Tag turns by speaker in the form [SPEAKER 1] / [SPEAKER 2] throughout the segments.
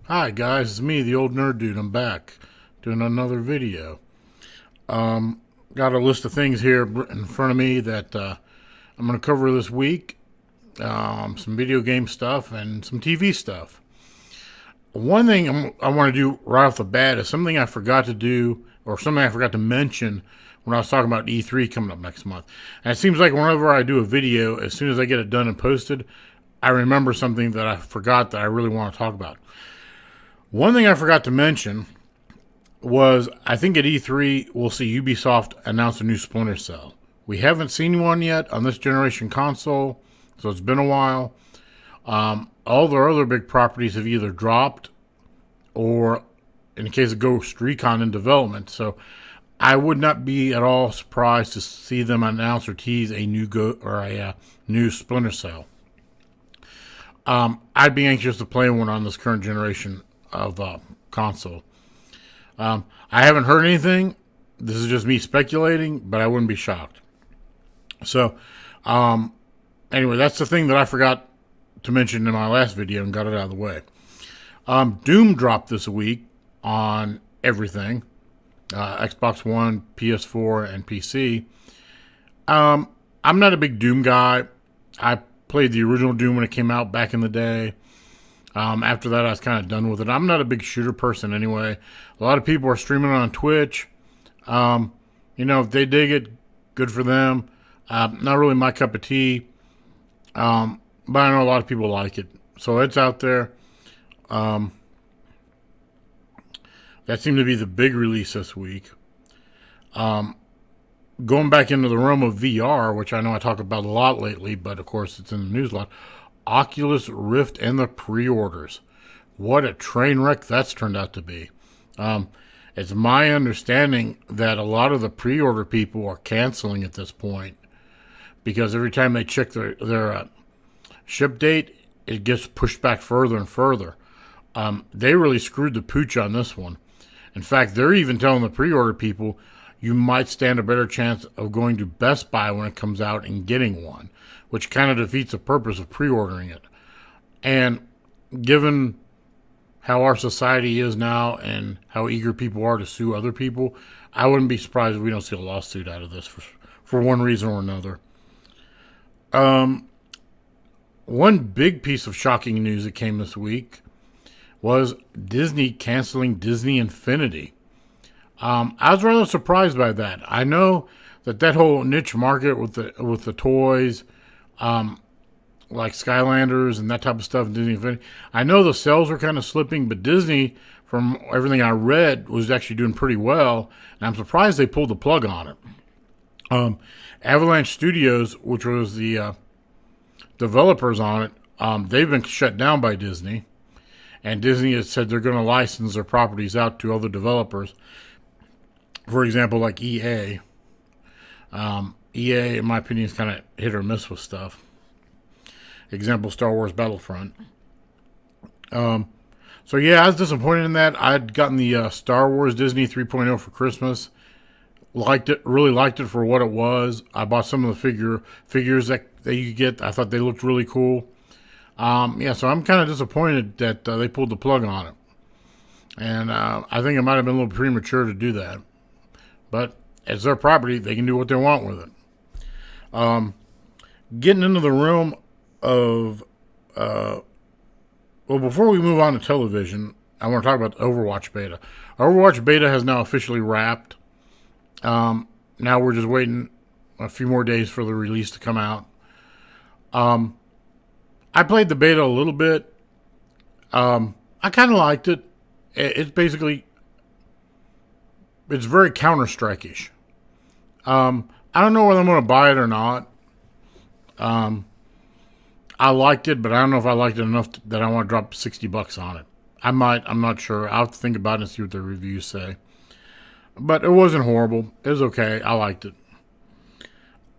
[SPEAKER 1] Hi guys, it's me, the old nerd dude. I'm back doing another video. Got a list of things here in front of me that I'm going to cover this week. Some video game stuff and some TV stuff. One thing I want to do right off the bat is something I forgot to do, or something I forgot to mention when I was talking about E3 coming up next month. And it seems like whenever I do a video, as soon as I get it done and posted, I remember something that I forgot that I really want to talk about. One thing I forgot to mention was I think at E3 we'll see Ubisoft announce a new Splinter Cell. We haven't seen one yet on this generation console, so it's been a while. All their other big properties have either dropped or, in the case of Ghost Recon, in development. So I would not be at all surprised to see them announce or tease a new Splinter Cell. I'd be anxious to play one on this current generation of console. I haven't heard anything. This is just me speculating, but I wouldn't be shocked. So, anyway, that's the thing that I forgot to mention in my last video and got it out of the way. Doom dropped this week on everything. Xbox One, PS4, and PC. I'm not a big Doom guy. I played the original Doom when it came out back in the day. After that, I was kind of done with it. I'm not a big shooter person anyway. A lot of people are streaming on Twitch. If they dig it, good for them. Not really my cup of tea. But I know a lot of people like it. So it's out there. That seemed to be the big release this week. Going back into the realm of VR, which I know I talk about a lot lately, but of course it's in the news a lot. Oculus Rift and the pre-orders. What a train wreck that's turned out to be. It's my understanding that a lot of the pre-order people are canceling at this point because every time they check their ship date, it gets pushed back further and further. They really screwed the pooch on this one. In fact, they're even telling the pre-order people you might stand a better chance of going to Best Buy when it comes out and getting one, which kind of defeats the purpose of pre-ordering it. And given how our society is now and how eager people are to sue other people, I wouldn't be surprised if we don't see a lawsuit out of this for one reason or another. One big piece of shocking news that came this week was Disney canceling Disney Infinity. I was rather surprised by that. I know that whole niche market with the toys, like Skylanders and that type of stuff in Disney Infinity, I know the sales are kind of slipping, but Disney, from everything I read, was actually doing pretty well, and I'm surprised they pulled the plug on it. Avalanche Studios, which was the developers on it, they've been shut down by Disney, and Disney has said they're going to license their properties out to other developers. For example, like EA. EA, in my opinion, is kind of hit or miss with stuff. Example, Star Wars Battlefront. So yeah, I was disappointed in that. I'd gotten the Star Wars Disney 3.0 for Christmas. Really liked it for what it was. I bought some of the figures that you get. I thought they looked really cool. So I'm kind of disappointed that they pulled the plug on it. And I think it might have been a little premature to do that. But it's their property. They can do what they want with it. Getting into the realm of... before we move on to television, I want to talk about the Overwatch beta. Overwatch beta has now officially wrapped. Now we're just waiting a few more days for the release to come out. I played the beta a little bit. I kind of liked it. It's basically... It's very Counter-Strike-ish. I don't know whether I'm going to buy it or not. I liked it, but I don't know if I liked it enough that I want to drop $60 on it. I might. I'm not sure. I'll have to think about it and see what the reviews say. But it wasn't horrible. It was okay. I liked it.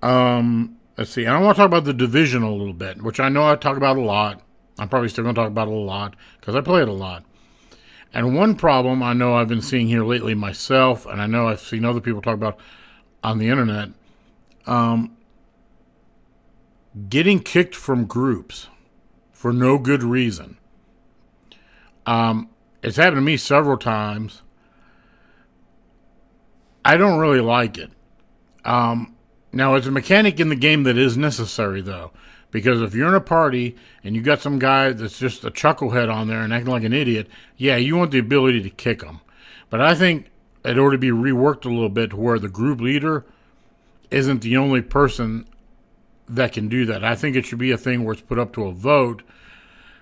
[SPEAKER 1] Let's see. I want to talk about The Division a little bit, which I know I talk about a lot. I'm probably still going to talk about it a lot because I play it a lot. And one problem I know I've been seeing here lately myself, and I know I've seen other people talk about on the internet, getting kicked from groups for no good reason. It's happened to me several times. I don't really like it. Now, it's a mechanic in the game that is necessary, though. Because if you're in a party and you got some guy that's just a chucklehead on there and acting like an idiot, yeah, you want the ability to kick him. But I think it ought to be reworked a little bit to where the group leader isn't the only person that can do that. I think it should be a thing where it's put up to a vote,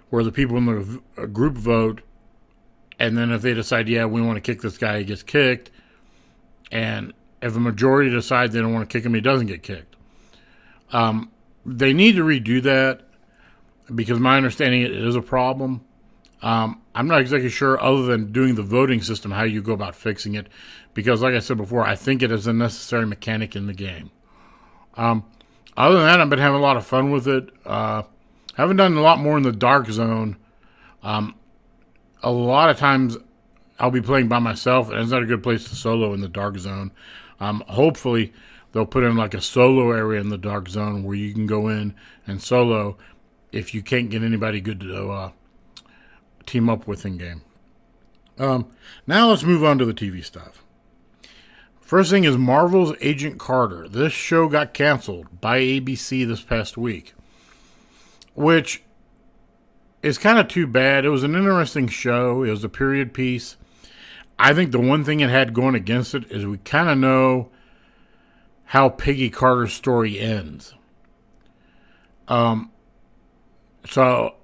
[SPEAKER 1] where the people in the group vote, and then if they decide, yeah, we want to kick this guy, he gets kicked. And if a majority decide they don't want to kick him, he doesn't get kicked. They need to redo that because my understanding it is a problem. I'm not exactly sure, other than doing the voting system, how you go about fixing it. Because, like I said before, I think it is a necessary mechanic in the game. Other than that, I've been having a lot of fun with it. Haven't done a lot more in the dark zone. A lot of times I'll be playing by myself, and it's not a good place to solo in the dark zone. Hopefully, they'll put in like a solo area in the dark zone where you can go in and solo if you can't get anybody good to team up with in game. Now let's move on to the TV stuff. First thing is Marvel's Agent Carter. This show got canceled by ABC this past week, which is kind of too bad. It was an interesting show. It was a period piece. I think the one thing it had going against it is we kind of know how Peggy Carter's story ends. So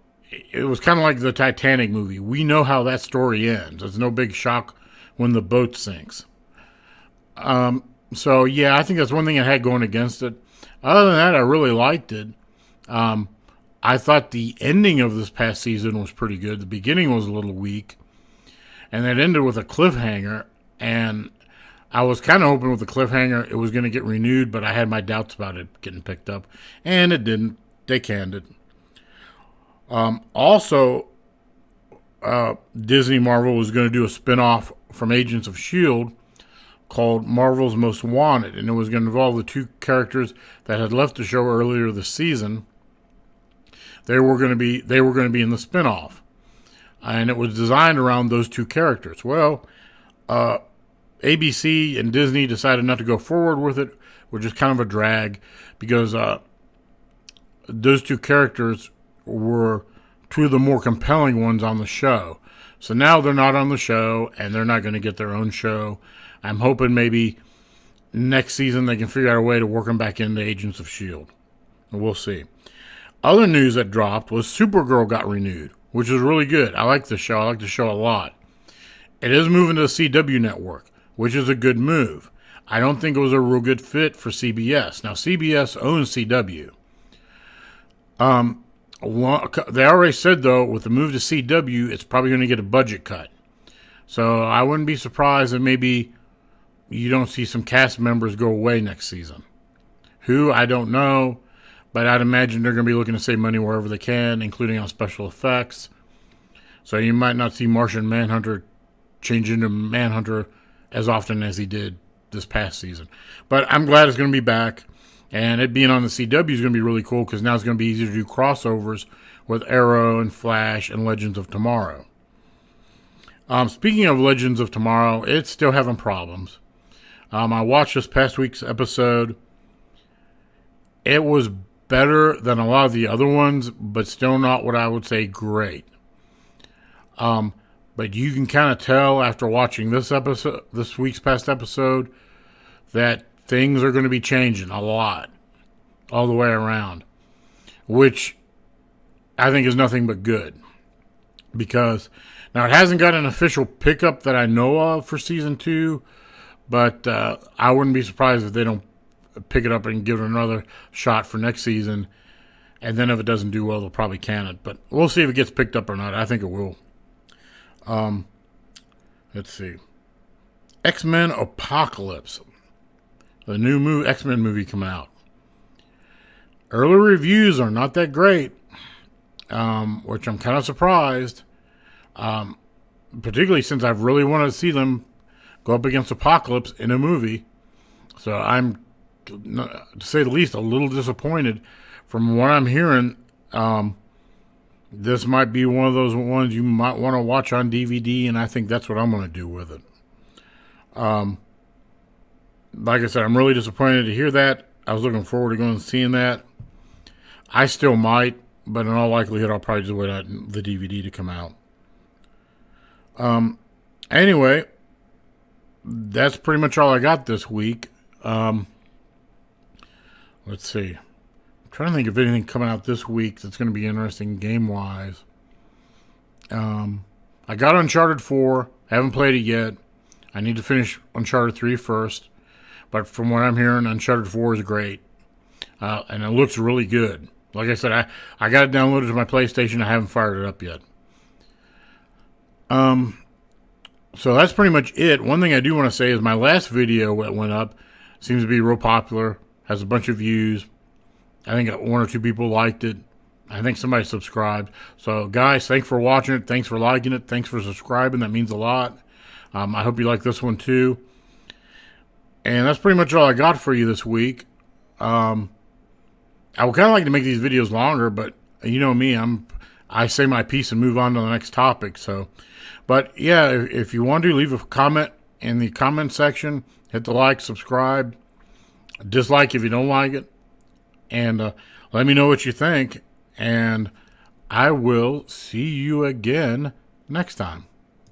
[SPEAKER 1] it was kind of like the Titanic movie. We know how that story ends. It's no big shock when the boat sinks. So yeah, I think that's one thing it had going against it. Other than that, I really liked it. I thought the ending of this past season was pretty good. The beginning was a little weak. And it ended with a cliffhanger. And I was kind of hoping with the cliffhanger it was going to get renewed, but I had my doubts about it getting picked up. And it didn't. They canned it. Also, Disney Marvel was going to do a spin-off from Agents of S.H.I.E.L.D. called Marvel's Most Wanted. And it was going to involve the two characters that had left the show earlier this season. They were going to be in the spin-off. And it was designed around those two characters. Well, ABC and Disney decided not to go forward with it, which is kind of a drag, because those two characters were two of the more compelling ones on the show. So now they're not on the show, and they're not going to get their own show. I'm hoping maybe next season they can figure out a way to work them back into Agents of S.H.I.E.L.D. We'll see. Other news that dropped was Supergirl got renewed, which is really good. I like the show. I like the show a lot. It is moving to the CW network, which is a good move. I don't think it was a real good fit for CBS. Now, CBS owns CW. They already said, though, with the move to CW, it's probably going to get a budget cut. So I wouldn't be surprised if maybe you don't see some cast members go away next season. Who, I don't know. But I'd imagine they're going to be looking to save money wherever they can, including on special effects. So you might not see Martian Manhunter change into Manhunter as often as he did this past season. But I'm glad it's going to be back. And it being on the CW is going to be really cool because now it's going to be easier to do crossovers with Arrow and Flash and Legends of Tomorrow. Speaking of Legends of Tomorrow, it's still having problems. I watched this past week's episode. It was better than a lot of the other ones, but still not what I would say great. But you can kind of tell after watching this week's past episode, that things are going to be changing a lot, all the way around, which I think is nothing but good. Because now it hasn't got an official pickup that I know of for season 2, but I wouldn't be surprised if they don't pick it up and give it another shot for next season. And then if it doesn't do well, they'll probably can it. But we'll see if it gets picked up or not. I think it will. Let's see. XMen Apocalypse. The new XMen movie coming out. Early reviews are not that great, which I'm kind of surprised. Particularly since I've really wanted to see them go up against Apocalypse in a movie. So I'm, to say the least, a little disappointed from what I'm hearing. this might be one of those ones you might want to watch on DVD, and I think that's what I'm going to do with it. Like I said, I'm really disappointed to hear that. I was looking forward to going and seeing that. I still might, but in all likelihood, I'll probably just wait on the DVD to come out. Anyway, that's pretty much all I got this week. Let's see. I'm trying to think of anything coming out this week that's going to be interesting game-wise. I got Uncharted 4. I haven't played it yet. I need to finish Uncharted 3 first. But from what I'm hearing, Uncharted 4 is great. And it looks really good. Like I said, I got it downloaded to my PlayStation. I haven't fired it up yet. So that's pretty much it. One thing I do want to say is my last video that went up seems to be real popular. Has a bunch of views. I think one or two people liked it. I think somebody subscribed. So guys, thanks for watching it. Thanks for liking it. Thanks for subscribing. That means a lot. I hope you like this one too. And that's pretty much all I got for you this week. I would kind of like to make these videos longer, but you know me, I say my piece and move on to the next topic. So, but yeah, if you want to, leave a comment in the comment section. Hit the like, subscribe, dislike if you don't like it, and let me know what you think. And I will see you again next time.